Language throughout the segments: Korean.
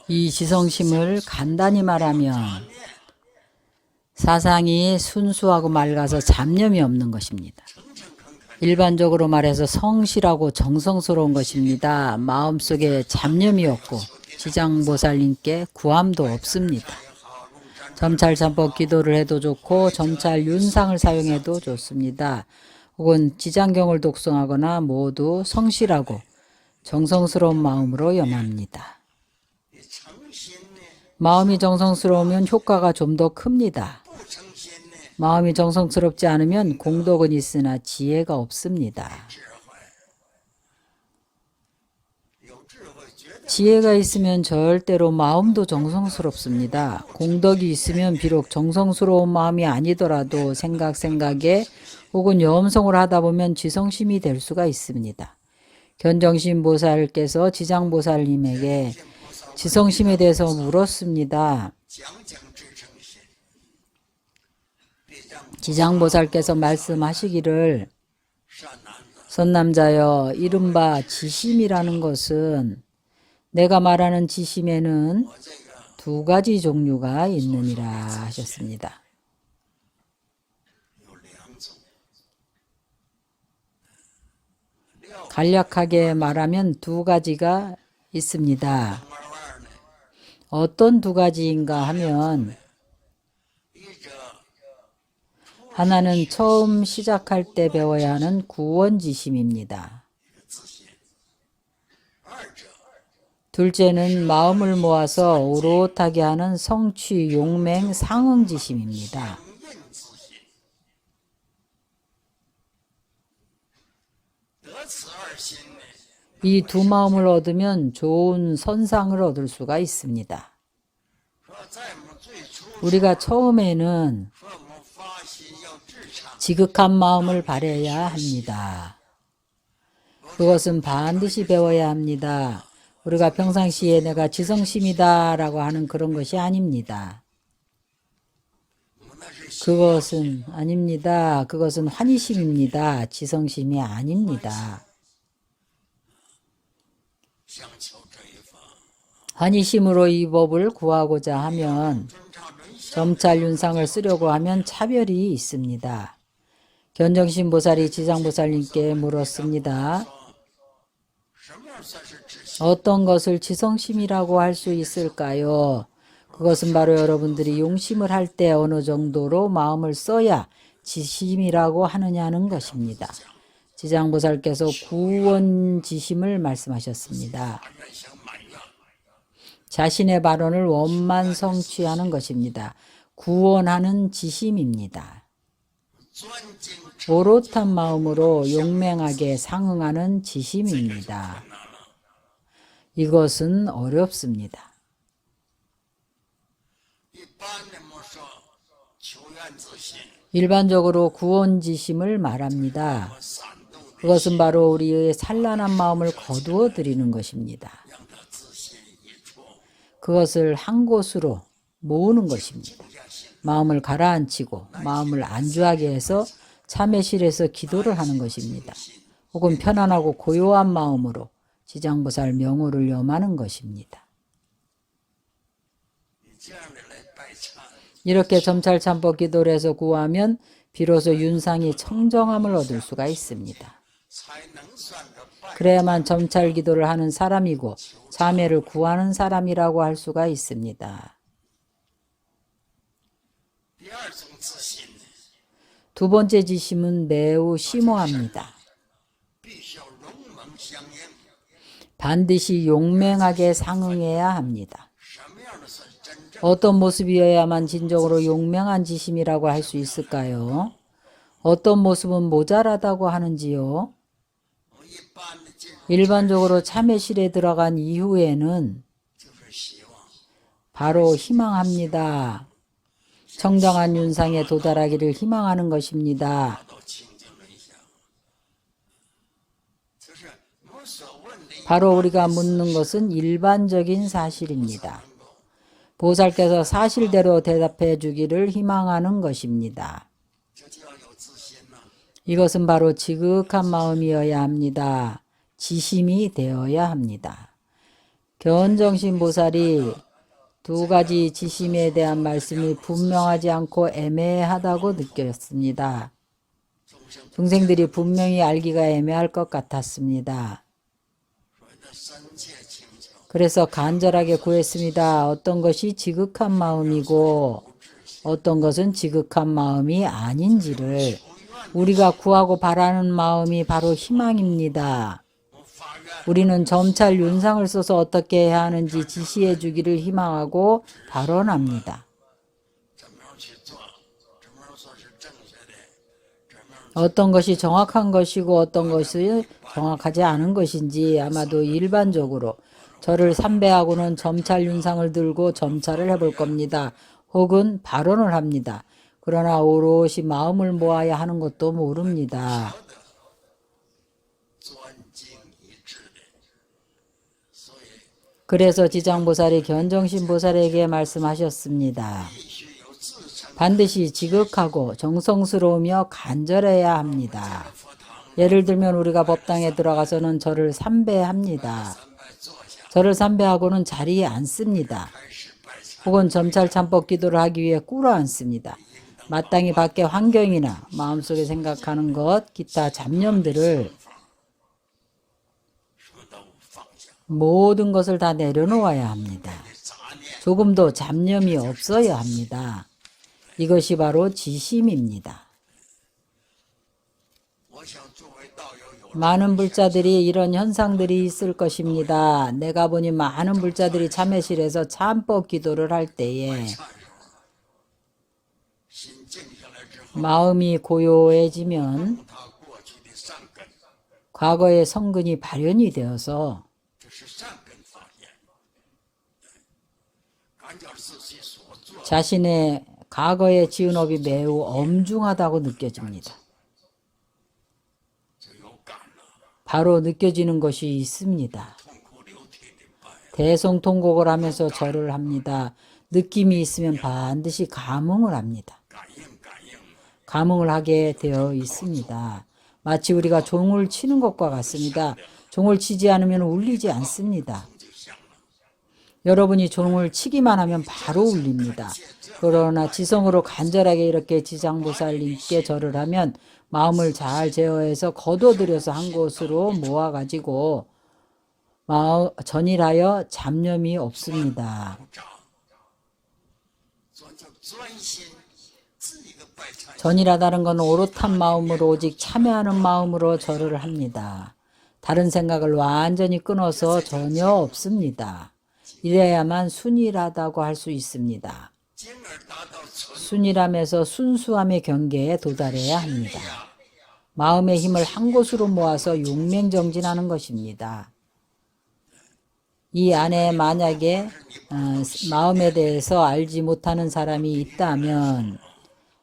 이 지성심을 간단히 말하면 사상이 순수하고 맑아서 잡념이 없는 것입니다. 일반적으로 말해서 성실하고 정성스러운 것입니다. 마음속에 잡념이 없고 지장보살님께 구함도 없습니다. 점찰참법 기도를 해도 좋고 점찰 윤상을 사용해도 좋습니다. 혹은 지장경을 독송하거나 모두 성실하고 정성스러운 마음으로 염합니다. 마음이 정성스러우면 효과가 좀 더 큽니다. 마음이 정성스럽지 않으면 공덕은 있으나 지혜가 없습니다. 지혜가 있으면 절대로 마음도 정성스럽습니다. 공덕이 있으면 비록 정성스러운 마음이 아니더라도 생각에 혹은 염성을 하다 보면 지성심이 될 수가 있습니다. 견정신 보살께서 지장보살님에게 지성심에 대해서 물었습니다. 지장보살께서 말씀하시기를 선남자여 이른바 지심이라는 것은 내가 말하는 지심에는 두 가지 종류가 있느니라 하셨습니다. 간략하게 말하면 두 가지가 있습니다. 어떤 두 가지인가 하면 하나는 처음 시작할 때 배워야 하는 구원지심입니다. 둘째는 마음을 모아서 오롯하게 하는 성취, 용맹, 상응지심입니다. 이 두 마음을 얻으면 좋은 선상을 얻을 수가 있습니다. 우리가 처음에는 지극한 마음을 발해야 합니다. 그것은 반드시 배워야 합니다. 우리가 평상시에 내가 지성심이다 라고 하는 그런 것이 아닙니다. 그것은 아닙니다. 그것은 환희심입니다. 지성심이 아닙니다. 환희심으로 이 법을 구하고자 하면 점찰윤상을 쓰려고 하면 차별이 있습니다. 견정신 보살이 지장보살님께 물었습니다. 어떤 것을 지성심이라고 할 수 있을까요? 그것은 바로 여러분들이 용심을 할 때 어느 정도로 마음을 써야 지심이라고 하느냐는 것입니다. 지장보살께서 구원지심을 말씀하셨습니다. 자신의 발언을 원만 성취하는 것입니다. 구원하는 지심입니다. 오롯한 마음으로 용맹하게 상응하는 지심입니다. 이것은 어렵습니다. 일반적으로 구원지심을 말합니다. 그것은 바로 우리의 산란한 마음을 거두어 드리는 것입니다. 그것을 한 곳으로 모으는 것입니다. 마음을 가라앉히고 마음을 안주하게 해서 참회실에서 기도를 하는 것입니다. 혹은 편안하고 고요한 마음으로 지장보살 명호를 염하는 것입니다. 이렇게 점찰참법 기도를 해서 구하면 비로소 윤상이 청정함을 얻을 수가 있습니다. 그래야만 점찰 기도를 하는 사람이고 참회를 구하는 사람이라고 할 수가 있습니다. 두 번째 지심은 매우 심오합니다. 반드시 용맹하게 상응해야 합니다. 어떤 모습이어야만 진정으로 용맹한 지심이라고 할 수 있을까요? 어떤 모습은 모자라다고 하는지요? 일반적으로 참회실에 들어간 이후에는 바로 희망합니다. 청정한 윤상에 도달하기를 희망하는 것입니다. 바로 우리가 묻는 것은 일반적인 사실입니다. 보살께서 사실대로 대답해 주기를 희망하는 것입니다. 이것은 바로 지극한 마음이어야 합니다. 지심이 되어야 합니다. 견정신보살이 두 가지 지심에 대한 말씀이 분명하지 않고 애매하다고 느꼈습니다. 중생들이 분명히 알기가 애매할 것 같았습니다. 그래서 간절하게 구했습니다. 어떤 것이 지극한 마음이고 어떤 것은 지극한 마음이 아닌지를. 우리가 구하고 바라는 마음이 바로 희망입니다. 우리는 점찰 윤상을 써서 어떻게 해야 하는지 지시해 주기를 희망하고 발언합니다. 어떤 것이 정확한 것이고 어떤 것이 정확하지 않은 것인지 아마도 일반적으로 저를 삼배하고는 점찰 윤상을 들고 점찰을 해볼 겁니다. 혹은 발언을 합니다. 그러나 오롯이 마음을 모아야 하는 것도 모릅니다. 그래서 지장보살이 견정신보살에게 말씀하셨습니다. 반드시 지극하고 정성스러우며 간절해야 합니다. 예를 들면 우리가 법당에 들어가서는 저를 삼배합니다. 저를 삼배하고는 자리에 앉습니다. 혹은 점찰 참법 기도를 하기 위해 꿇어 앉습니다. 마땅히 밖의 환경이나 마음속에 생각하는 것, 기타 잡념들을 모든 것을 다 내려놓아야 합니다. 조금도 잡념이 없어야 합니다. 이것이 바로 지심입니다. 많은 불자들이 이런 현상들이 있을 것입니다. 내가 보니 많은 불자들이 참회실에서 참법 기도를 할 때에 마음이 고요해지면 과거의 성근이 발현이 되어서 자신의 과거의 지은 업이 매우 엄중하다고 느껴집니다. 바로 느껴지는 것이 있습니다. 대성통곡을 하면서 절을 합니다. 느낌이 있으면 반드시 감흥을 합니다. 감흥을 하게 되어 있습니다. 마치 우리가 종을 치는 것과 같습니다. 종을 치지 않으면 울리지 않습니다. 여러분이 종을 치기만 하면 바로 울립니다. 그러나 지성으로 간절하게 이렇게 지장보살님께 절을 하면 마음을 잘 제어해서 거둬들여서 한 곳으로 모아가지고 전일하여 잡념이 없습니다. 전일하다는 것은 오롯한 마음으로 오직 참여하는 마음으로 절을 합니다. 다른 생각을 완전히 끊어서 전혀 없습니다. 이래야만 순일하다고 할 수 있습니다. 순일함에서 순수함의 경계에 도달해야 합니다. 마음의 힘을 한 곳으로 모아서 용맹정진하는 것입니다. 이 안에 만약에 마음에 대해서 알지 못하는 사람이 있다면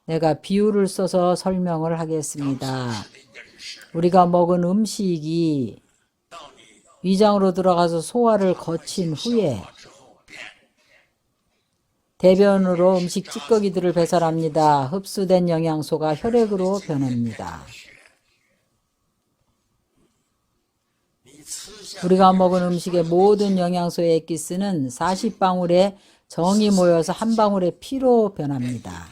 내가 비유를 써서 설명을 하겠습니다. 우리가 먹은 음식이 위장으로 들어가서 소화를 거친 후에 대변으로 음식 찌꺼기들을 배설합니다. 흡수된 영양소가 혈액으로 변합니다. 우리가 먹은 음식의 모든 영양소의 엑기스는 40방울의 정이 모여서 한 방울의 피로 변합니다.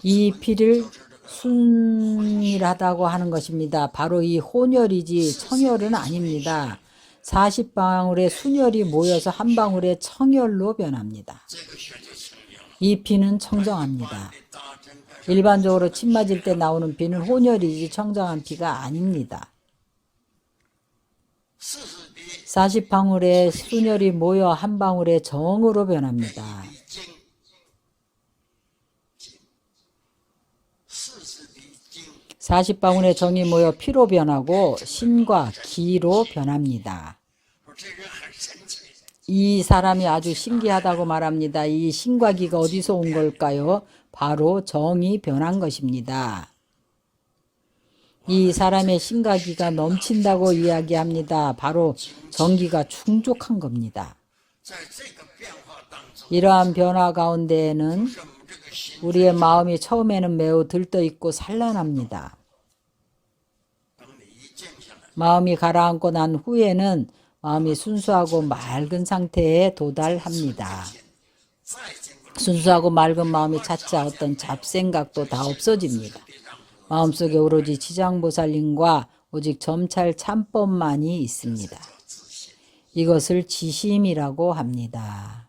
이 피를 순일하다고 하는 것입니다. 바로 이 혼혈이지 청혈은 아닙니다. 40방울의 순혈이 모여서 한 방울의 청혈로 변합니다. 이 피는 청정합니다. 일반적으로 침 맞을 때 나오는 피는 혼혈이지 청정한 피가 아닙니다. 40방울의 순혈이 모여 한 방울의 정으로 변합니다. 40방울의 정이 모여 피로 변하고 신과 기로 변합니다. 이 사람이 아주 신기하다고 말합니다. 이 신과 기가 어디서 온 걸까요? 바로 정이 변한 것입니다. 이 사람의 신과 기가 넘친다고 이야기합니다. 바로 정기가 충족한 겁니다. 이러한 변화 가운데에는 우리의 마음이 처음에는 매우 들떠있고 산란합니다. 마음이 가라앉고 난 후에는 마음이 순수하고 맑은 상태에 도달합니다. 순수하고 맑은 마음이 차차 어떤 잡생각도 다 없어집니다. 마음속에 오로지 지장보살님과 오직 점찰 참법만이 있습니다. 이것을 지심이라고 합니다.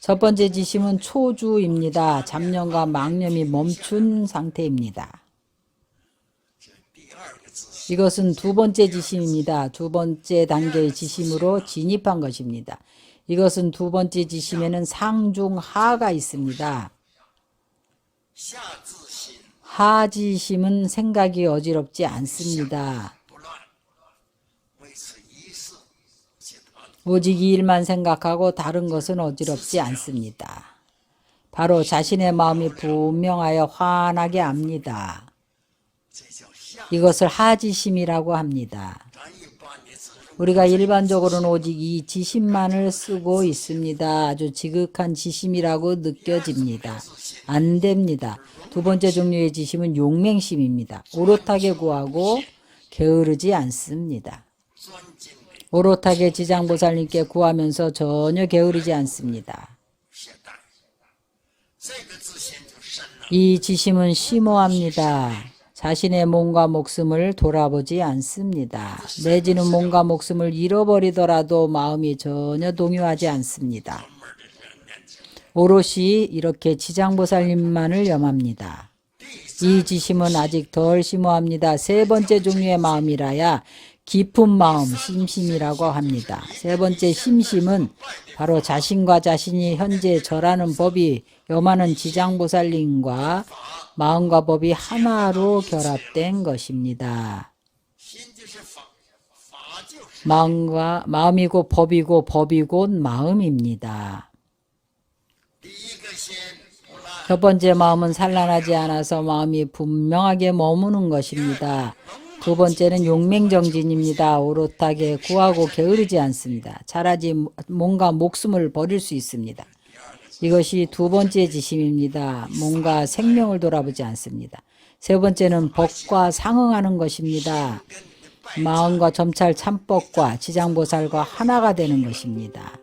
첫 번째 지심은 초주입니다. 잡념과 망념이 멈춘 상태입니다. 이것은 두 번째 지심입니다. 두 번째 단계의 지심으로 진입한 것입니다. 이것은 두 번째 지심에는 상중하가 있습니다. 하지심은 생각이 어지럽지 않습니다. 오직 이 일만 생각하고 다른 것은 어지럽지 않습니다. 바로 자신의 마음이 분명하여 환하게 압니다. 이것을 하지심이라고 합니다. 우리가 일반적으로는 오직 이 지심만을 쓰고 있습니다. 아주 지극한 지심이라고 느껴집니다. 안 됩니다. 두 번째 종류의 지심은 용맹심입니다. 오롯하게 구하고 게으르지 않습니다. 오롯하게 지장보살님께 구하면서 전혀 게으르지 않습니다. 이 지심은 심오합니다. 자신의 몸과 목숨을 돌아보지 않습니다. 내지는 몸과 목숨을 잃어버리더라도 마음이 전혀 동요하지 않습니다. 오롯이 이렇게 지장보살님만을 염합니다. 이 지심은 아직 덜 심오합니다. 세 번째 종류의 마음이라야 깊은 마음, 심심이라고 합니다. 세 번째 심심은 바로 자신과 자신이 현재 절하는 법이 염하는 지장보살님과 마음과 법이 하나로 결합된 것입니다. 마음이고 법이고 법이 곧 마음입니다. 첫 번째 마음은 산란하지 않아서 마음이 분명하게 머무는 것입니다. 두 번째는 용맹정진입니다. 오롯하게 구하고 게으르지 않습니다. 차라리 몸과 목숨을 버릴 수 있습니다. 이것이 두 번째 지심입니다. 몸과 생명을 돌아보지 않습니다. 세 번째는 법과 상응하는 것입니다. 마음과 점찰 참법과 지장보살과 하나가 되는 것입니다.